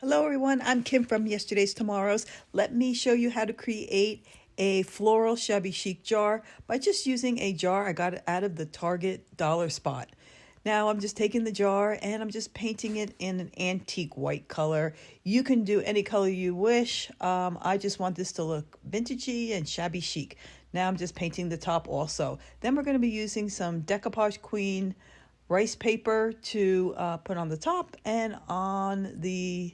Hello everyone, I'm Kim from Yesterday's Tomorrows. Let me show you how to create a floral shabby chic jar by just using a jar I got out of the Target dollar spot. Now I'm just taking the jar and I'm just painting it in an antique white color. You can do any color you wish. I just want this to look vintagey and shabby chic. Now I'm just painting the top also. Then we're going to be using some Decoupage Queen rice paper to put on the top and on the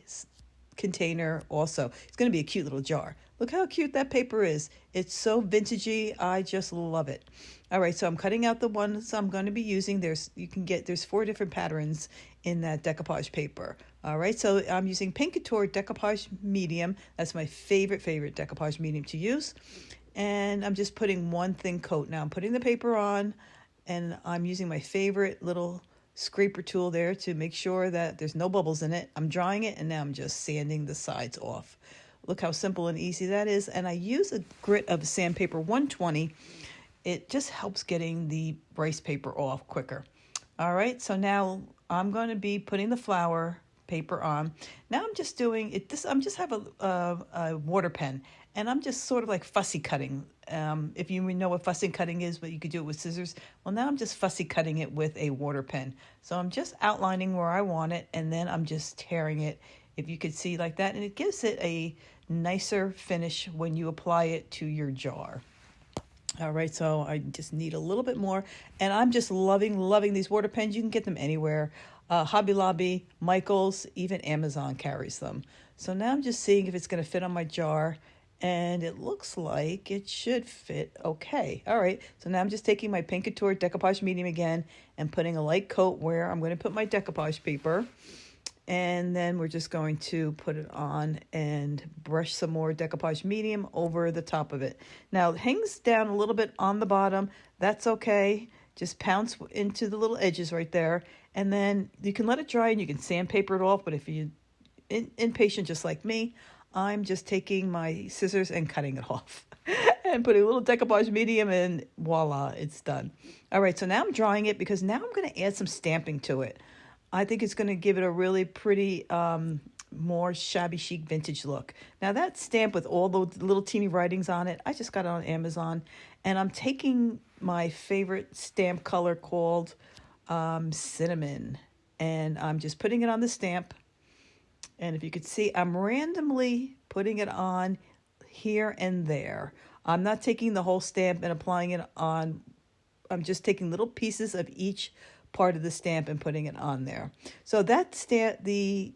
container also. It's going to be a cute little jar. Look how cute that paper is. It's so vintagey. I just love it. All right, so I'm cutting out the ones I'm going to be using. There's 4 different patterns in that decoupage paper. All right, so I'm using Pink Couture Decoupage Medium. That's my favorite decoupage medium to use. And I'm just putting one thin coat. Now I'm putting the paper on, and I'm using my favorite little scraper tool there to make sure that there's no bubbles in it. I'm drying it, and now I'm just sanding the sides off. Look how simple and easy that is. And I use a grit of sandpaper 120. It just helps getting the rice paper off quicker. All right, so now I'm going to be putting the flower paper on. Now I'm just doing it. I'm just have a water pen, and I'm just sort of like fussy cutting. If you know what fussy cutting is, but you could do it with scissors. Well, now I'm just fussy cutting it with a water pen. So I'm just outlining where I want it, and then I'm just tearing it, if you could see like that. And it gives it a nicer finish when you apply it to your jar. All right, so I just need a little bit more. And I'm just loving these water pens. You can get them anywhere. Hobby Lobby, Michael's, even Amazon carries them. So now I'm just seeing if it's going to fit on my jar. And it looks like it should fit okay. All right, so now I'm just taking my Pink Couture Decoupage Medium again and putting a light coat where I'm going to put my decoupage paper. And then we're just going to put it on and brush some more decoupage medium over the top of it. Now it hangs down a little bit on the bottom. That's okay. Just pounce into the little edges right there. And then you can let it dry and you can sandpaper it off. But if you're impatient just like me, I'm just taking my scissors and cutting it off. And putting a little decoupage medium, and voila, it's done. All right, so now I'm drying it because now I'm going to add some stamping to it. I think it's going to give it a really pretty, more shabby chic vintage look. Now that stamp with all the little teeny writings on it, I just got it on Amazon. And I'm taking my favorite stamp color called Cinnamon. And I'm just putting it on the stamp. And if you could see, I'm randomly putting it on here and there. I'm not taking the whole stamp and applying it on. I'm just taking little pieces of each part of the stamp and putting it on there. So that stamp, the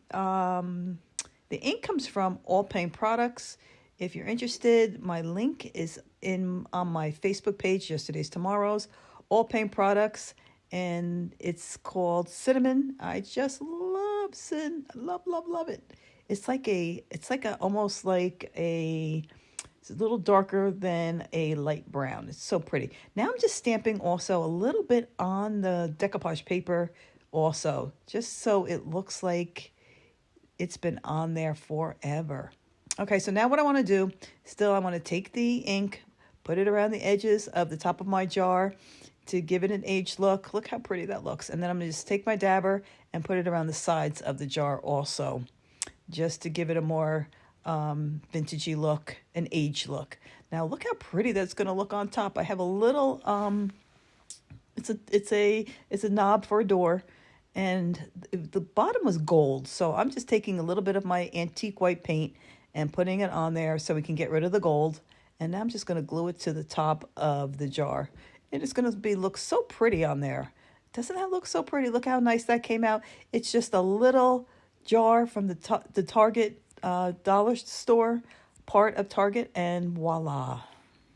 ink comes from All Paint Products. If you're interested, my link is on my Facebook page, Yesterday's Tomorrows, All Paint Products, and it's called Cinnamon. I just love love it. It's almost like it's a little darker than a light brown. It's so pretty. Now I'm just stamping also a little bit on the decoupage paper also, just so it looks like it's been on there forever. Okay, so now what I want to do, I want to take the ink, put it around the edges of the top of my jar to give it an aged look. Look how pretty that looks. And then I'm going to just take my dabber and put it around the sides of the jar also, just to give it a more vintagey look, an aged look. Now look how pretty that's going to look on top. I have a little it's a knob for a door, and the bottom was gold, so I'm just taking a little bit of my antique white paint and putting it on there so we can get rid of the gold. And now I'm just going to glue it to the top of the jar, and it's going to look so pretty on there. Doesn't that look so pretty? Look how nice that came out. It's just a little jar from the Target dollar store part of Target, and voila.